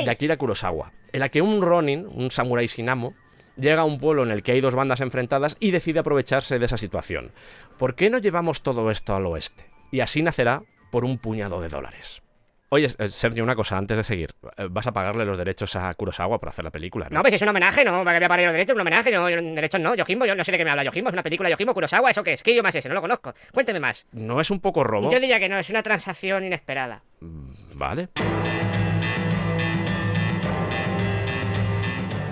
de Akira Kurosawa, en la que un ronin, un samurái sin amo, llega a un pueblo en el que hay dos bandas enfrentadas y decide aprovecharse de esa situación. ¿Por qué no llevamos todo esto al oeste? Y así nacerá Por un puñado de dólares. Oye, Sergio, una cosa, antes de seguir. ¿Vas a pagarle los derechos a Kurosawa por hacer la película? No, pues es un homenaje, ¿no? ¿Para qué voy a pagar los derechos? Un homenaje, no, derechos no. Yojimbo, yo no sé de qué me habla Yojimbo. Es una película Yojimbo, Kurosawa, ¿eso qué es? ¿Qué idioma es ese? No lo conozco. Cuénteme más. ¿No es un poco robo? Yo diría que no, es una transacción inesperada. Vale.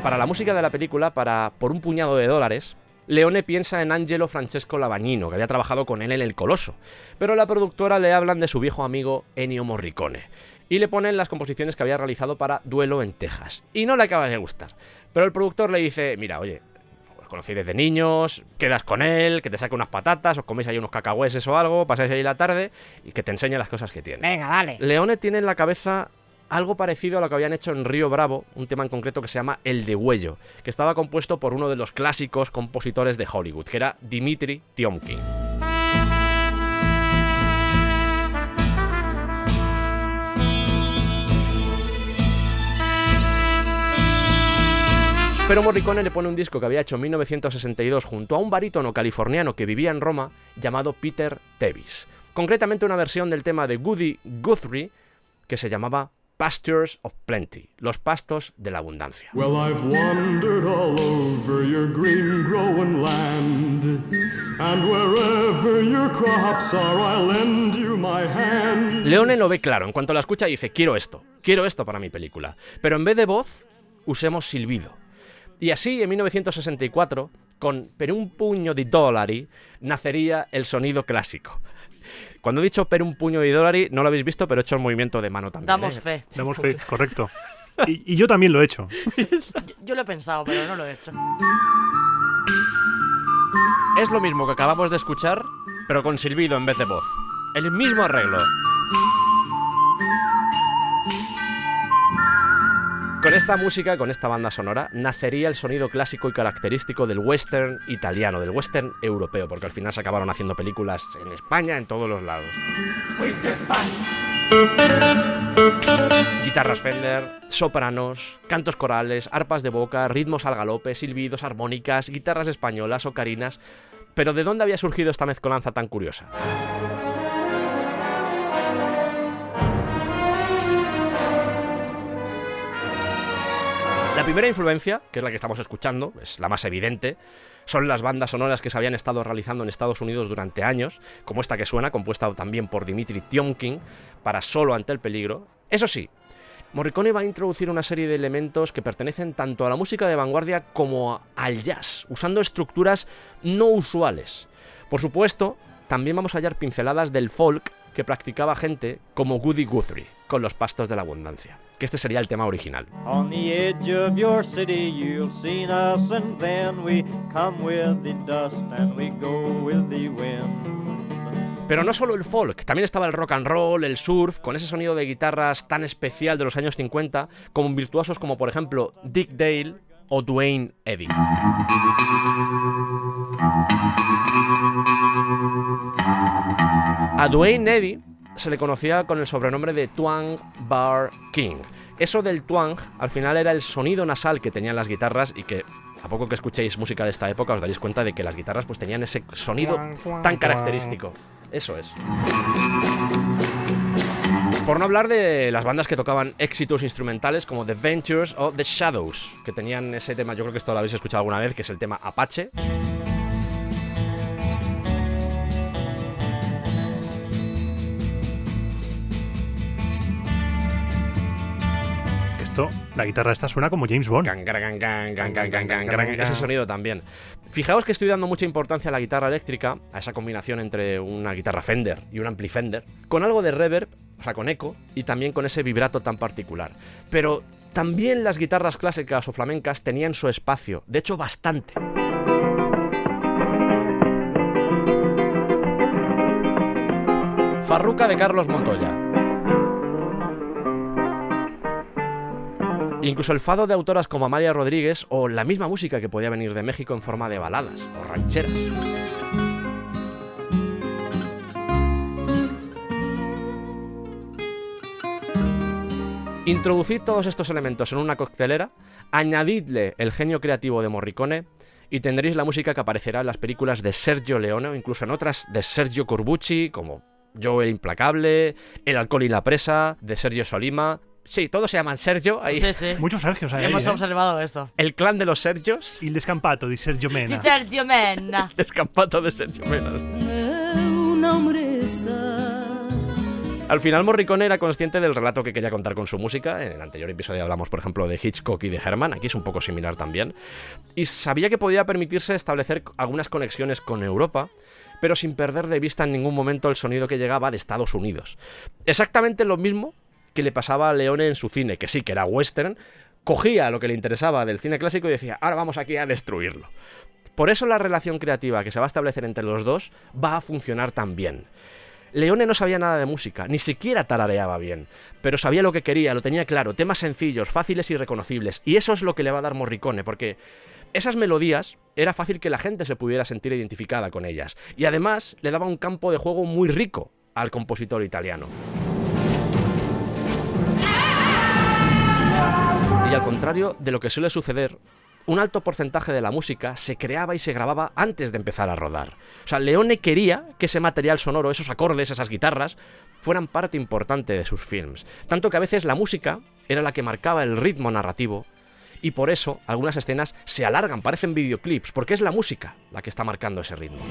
Para la música de la película, Por un puñado de dólares, Leone piensa en Angelo Francesco Lavagnino, que había trabajado con él en El Coloso, pero la productora le hablan de su viejo amigo Ennio Morricone y le ponen las composiciones que había realizado para Duelo en Texas, y no le acaba de gustar. Pero el productor le dice, mira, oye, os conocéis desde niños, quedas con él, que te saque unas patatas, os coméis ahí unos cacahueses o algo, pasáis ahí la tarde y que te enseñe las cosas que tiene. Venga, dale. Leone tiene en la cabeza algo parecido a lo que habían hecho en Río Bravo, un tema en concreto que se llama El Degüello, que estaba compuesto por uno de los clásicos compositores de Hollywood, que era Dmitri Tiomkin. Pero Morricone le pone un disco que había hecho en 1962 junto a un barítono californiano que vivía en Roma llamado Peter Tevis. Concretamente una versión del tema de Woody Guthrie que se llamaba Pastures of Plenty, los pastos de la abundancia. Well, I've wandered all over your green growing land, and wherever your crops are, I'll lend you my hand. Leone lo ve claro, en cuanto la escucha dice, quiero esto para mi película, pero en vez de voz, usemos silbido. Y así, en 1964, con Per un puño di dollari, nacería el sonido clásico. Cuando he dicho Per un puño di dollari, no lo habéis visto, pero he hecho el movimiento de mano también. Damos fe. Damos fe, correcto. Y yo también lo he hecho. Yo lo he pensado, pero no lo he hecho. Es lo mismo que acabamos de escuchar, pero con silbido en vez de voz. El mismo arreglo. Con esta música, con esta banda sonora, nacería el sonido clásico y característico del western italiano, del western europeo, porque al final se acabaron haciendo películas en España, en todos los lados. Guitarras Fender, sopranos, cantos corales, arpas de boca, ritmos al galope, silbidos, armónicas, guitarras españolas, ocarinas... Pero ¿de dónde había surgido esta mezcolanza tan curiosa? La primera influencia, que es la que estamos escuchando, es la más evidente, son las bandas sonoras que se habían estado realizando en Estados Unidos durante años, como esta que suena, compuesta también por Dimitri Tiomkin, para Solo ante el peligro. Eso sí, Morricone va a introducir una serie de elementos que pertenecen tanto a la música de vanguardia como al jazz, usando estructuras no usuales. Por supuesto, también vamos a hallar pinceladas del folk que practicaba gente como Woody Guthrie, con Los pastos de la abundancia, que este sería el tema original. On the edge of your city you'll see us, and then we come with the dust and we go with the wind. Pero no solo el folk, también estaba el rock and roll, el surf, con ese sonido de guitarras tan especial de los años 50, con virtuosos como por ejemplo Dick Dale o Duane Eddy. A Duane Eddy se le conocía con el sobrenombre de Twang Bar King. Eso del twang al final era el sonido nasal que tenían las guitarras y que a poco que escuchéis música de esta época os daréis cuenta de que las guitarras pues tenían ese sonido tan característico. Eso es. Por no hablar de las bandas que tocaban éxitos instrumentales como The Ventures o The Shadows, que tenían ese tema, yo creo que esto lo habéis escuchado alguna vez, que es el tema Apache. La guitarra esta suena como James Bond. Ese sonido también. Fijaos que estoy dando mucha importancia a la guitarra eléctrica, a esa combinación entre una guitarra Fender y un ampli Fender, con algo de reverb, o sea, con eco, y también con ese vibrato tan particular. Pero también las guitarras clásicas o flamencas tenían su espacio, de hecho bastante. Farruca de Carlos Montoya. Incluso el fado de autoras como Amalia Rodríguez o la misma música que podía venir de México en forma de baladas o rancheras. Introducid todos estos elementos en una coctelera, añadidle el genio creativo de Morricone y tendréis la música que aparecerá en las películas de Sergio Leone o incluso en otras de Sergio Corbucci como Joe el Implacable, El alcohol y la presa, de Sergio Solima. Sí, todos se llaman Sergio. Ahí. Sí, sí. Muchos Sergios ahí. Hemos observado esto. El clan de los Sergios. Il descampato di Sergio Mena. Di Sergio Mena. El descampato de Sergio Mena. Al final Morricone era consciente del relato que quería contar con su música. En el anterior episodio hablamos, por ejemplo, de Hitchcock y de Herman. Aquí es un poco similar también. Y sabía que podía permitirse establecer algunas conexiones con Europa, pero sin perder de vista en ningún momento el sonido que llegaba de Estados Unidos. Exactamente lo mismo que le pasaba a Leone en su cine, que sí, que era western, cogía lo que le interesaba del cine clásico y decía, ahora vamos aquí a destruirlo. Por eso la relación creativa que se va a establecer entre los dos va a funcionar tan bien. Leone no sabía nada de música, ni siquiera tarareaba bien, pero sabía lo que quería, lo tenía claro, temas sencillos, fáciles y reconocibles, y eso es lo que le va a dar Morricone, porque esas melodías era fácil que la gente se pudiera sentir identificada con ellas, y además le daba un campo de juego muy rico al compositor italiano. Y al contrario de lo que suele suceder, un alto porcentaje de la música se creaba y se grababa antes de empezar a rodar. O sea, Leone quería que ese material sonoro, esos acordes, esas guitarras, fueran parte importante de sus films. Tanto que a veces la música era la que marcaba el ritmo narrativo y por eso algunas escenas se alargan, parecen videoclips, porque es la música la que está marcando ese ritmo.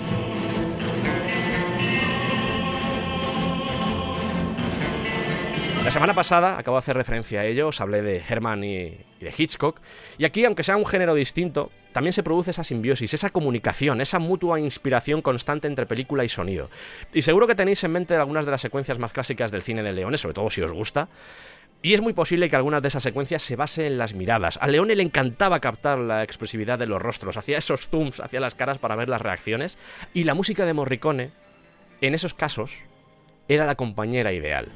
La semana pasada acabo de hacer referencia a ello, os hablé de Herman y de Hitchcock, y aquí, aunque sea un género distinto, también se produce esa simbiosis, esa comunicación, esa mutua inspiración constante entre película y sonido. Y seguro que tenéis en mente algunas de las secuencias más clásicas del cine de Leone, sobre todo si os gusta, Y es muy posible que algunas de esas secuencias se basen en las miradas. A Leone le encantaba captar la expresividad de los rostros, hacía esos zooms hacia las caras para ver las reacciones, y la música de Morricone, en esos casos, era la compañera ideal.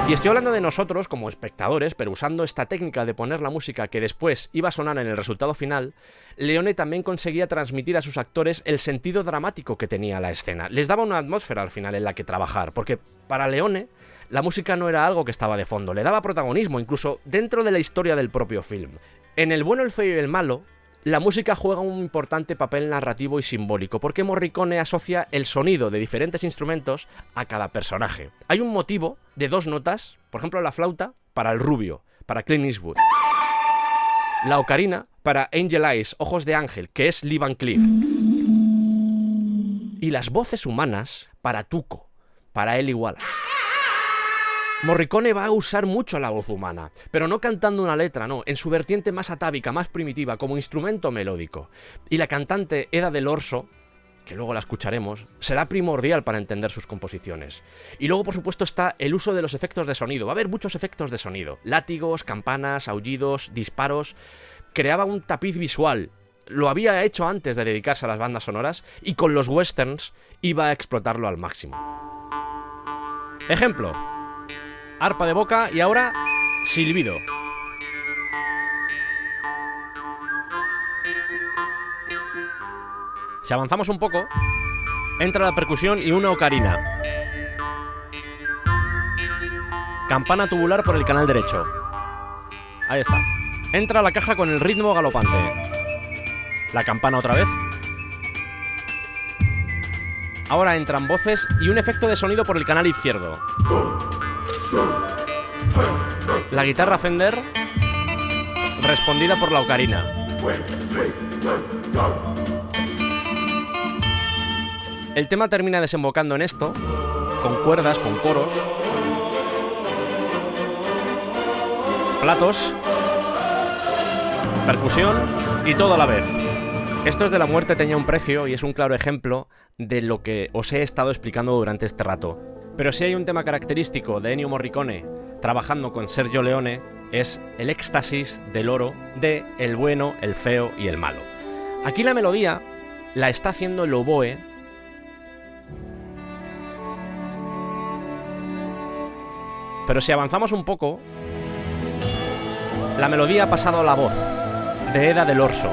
Y estoy hablando de nosotros como espectadores, pero usando esta técnica de poner la música que después iba a sonar en el resultado final, Leone también conseguía transmitir a sus actores el sentido dramático que tenía la escena. Les daba una atmósfera al final en la que trabajar, porque para Leone la música no era algo que estaba de fondo, le daba protagonismo incluso dentro de la historia del propio film. En El bueno, el feo y el malo, la música juega un importante papel narrativo y simbólico, porque Morricone asocia el sonido de diferentes instrumentos a cada personaje. Hay un motivo de 2 notas, por ejemplo la flauta, para el rubio, para Clint Eastwood. La ocarina, para Angel Eyes, Ojos de Ángel, que es Lee Van Cleef. Y las voces humanas, para Tuco, para Eli Wallace. Morricone va a usar mucho la voz humana, pero no cantando una letra, no, en su vertiente más atávica, más primitiva, como instrumento melódico. Y la cantante Eda Del Orso, que luego la escucharemos, será primordial para entender sus composiciones. Y luego, por supuesto, está el uso de los efectos de sonido. Va a haber muchos efectos de sonido. Látigos, campanas, aullidos, disparos. Creaba un tapiz visual. Lo había hecho antes de dedicarse a las bandas sonoras y con los westerns iba a explotarlo al máximo. Ejemplo: arpa de boca y ahora silbido. Si avanzamos un poco, entra la percusión y una ocarina. Campana tubular por el canal derecho. Ahí está. Entra la caja con el ritmo galopante. La campana otra vez. Ahora entran voces y un efecto de sonido por el canal izquierdo. La guitarra Fender respondida por la ocarina. El tema termina desembocando en esto, con cuerdas, con coros, platos, percusión y todo a la vez. Esto es de La muerte tenía un precio y es un claro ejemplo de lo que os he estado explicando durante este rato. Pero si hay un tema característico de Ennio Morricone trabajando con Sergio Leone, es el éxtasis del oro de El bueno, el feo y el malo. Aquí la melodía la está haciendo el oboe, pero si avanzamos un poco, la melodía ha pasado a la voz de Eda Del Orso.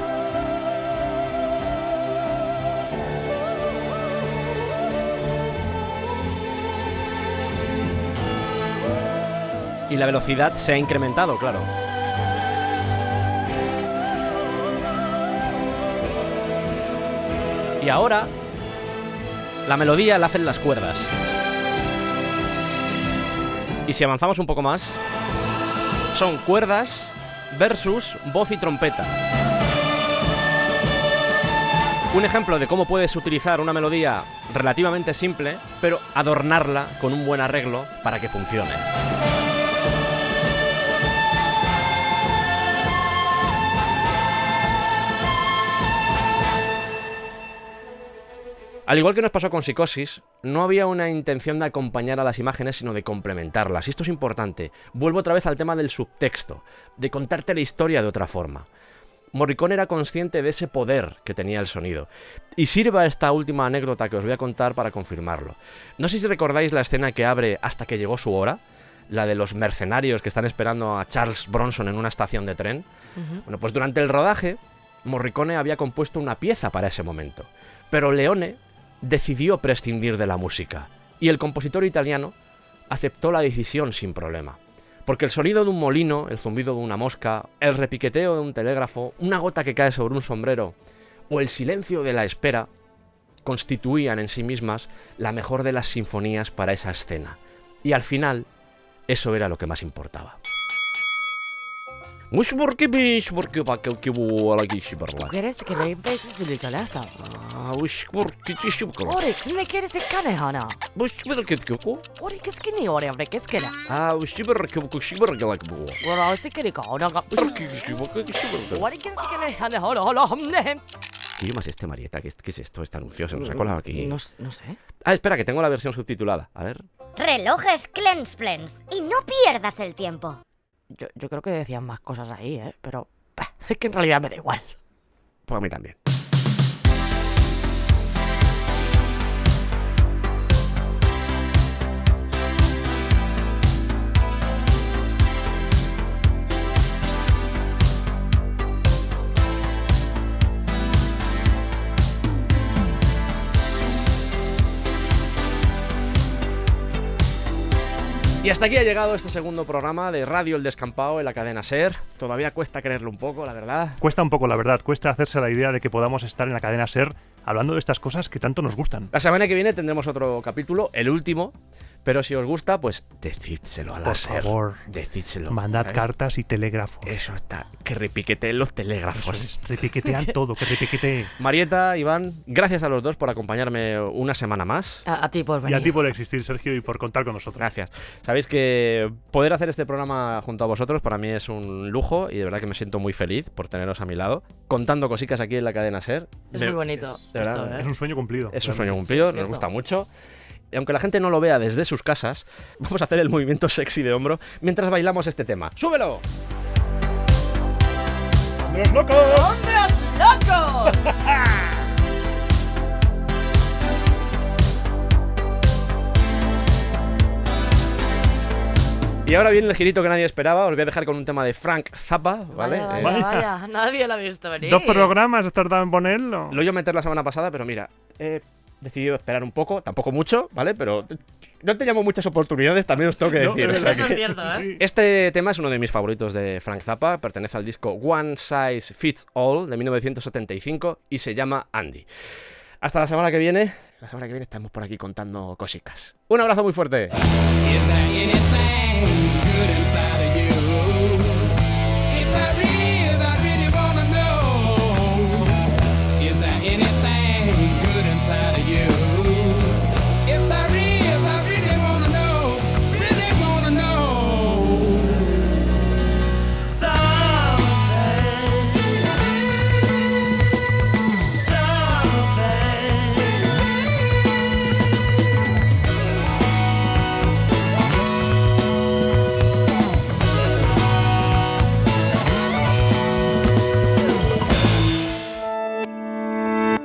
Y la velocidad se ha incrementado, claro. Y ahora la melodía la hacen las cuerdas. Y si avanzamos un poco más, son cuerdas versus voz y trompeta. Un ejemplo de cómo puedes utilizar una melodía relativamente simple, pero adornarla con un buen arreglo para que funcione. Al igual que nos pasó con Psicosis, no había una intención de acompañar a las imágenes, sino de complementarlas. Y esto es importante. Vuelvo otra vez al tema del subtexto, de contarte la historia de otra forma. Morricone era consciente de ese poder que tenía el sonido. Y sirva esta última anécdota que os voy a contar para confirmarlo. No sé si recordáis la escena que abre Hasta que llegó su hora, la de los mercenarios que están esperando a Charles Bronson en una estación de tren. Bueno, pues durante el rodaje, Morricone había compuesto una pieza para ese momento. Pero Leone decidió prescindir de la música, y el compositor italiano aceptó la decisión sin problema, porque el sonido de un molino, el zumbido de una mosca, el repiqueteo de un telégrafo, una gota que cae sobre un sombrero o el silencio de la espera constituían en sí mismas la mejor de las sinfonías para esa escena, y al final eso era lo que más importaba. ¿Quieres que le beses el teléfono? Ore, ¿quién quieres el canehana? Ore, ¿qué es que ni ore, hombre, qué es que la? Bueno, sí que le cago, no. Ore, ¿quién es que le canehana? ¿Qué idioma es este, Marieta? ¿Qué es esto? Este anuncio se nos ha colado aquí. No sé. Ah, espera, que tengo la versión subtitulada. A ver. Relojes Klensplens. Y no pierdas el tiempo. Yo creo que decían más cosas ahí, pero es que en realidad me da igual. Pues a mí también. Y hasta aquí ha llegado este segundo programa de Radio El Descampado en la cadena SER. Todavía cuesta creerlo un poco, la verdad. Cuesta un poco, la verdad. Cuesta hacerse la idea de que podamos estar en la cadena SER hablando de estas cosas que tanto nos gustan. La semana que viene tendremos otro capítulo, el último. Pero si os gusta, pues decídselo a la SER. Por favor, decídselo. Mandad ¿sabes? Cartas y telégrafos. Eso está. Que repiqueteen los telégrafos. Eso es, repiquetean todo, que repiquetee. Marieta, Iván, gracias a los dos por acompañarme una semana más. A ti por venir. Y a ti por existir, Sergio, y por contar con nosotros. Gracias. Sabéis que poder hacer este programa junto a vosotros para mí es un lujo y de verdad que me siento muy feliz por teneros a mi lado, contando cositas aquí en la cadena SER. Es muy bonito. De verdad, esto, Es un sueño cumplido. Es un sueño cumplido, nos gusta mucho. Y aunque la gente no lo vea desde sus casas, vamos a hacer el movimiento sexy de hombro mientras bailamos este tema. ¡Súbelo! ¡Hombres locos! ¡Hombres locos! Y ahora viene el girito que nadie esperaba. Os voy a dejar con un tema de Frank Zappa, ¿vale? Vaya, nadie lo ha visto venir. 2 programas he tardado en ponerlo. Lo iba a meter la semana pasada, pero mira, he decidido esperar un poco, tampoco mucho, ¿vale? Pero no teníamos muchas oportunidades, también os tengo que decir. Eso es cierto, ¿eh? Este tema es uno de mis favoritos de Frank Zappa, pertenece al disco One Size Fits All de 1975 y se llama Andy. Hasta la semana que viene. La semana que viene estamos por aquí contando cositas. Un abrazo muy fuerte.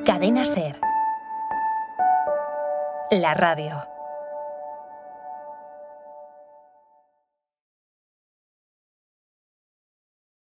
Cadena SER. La radio.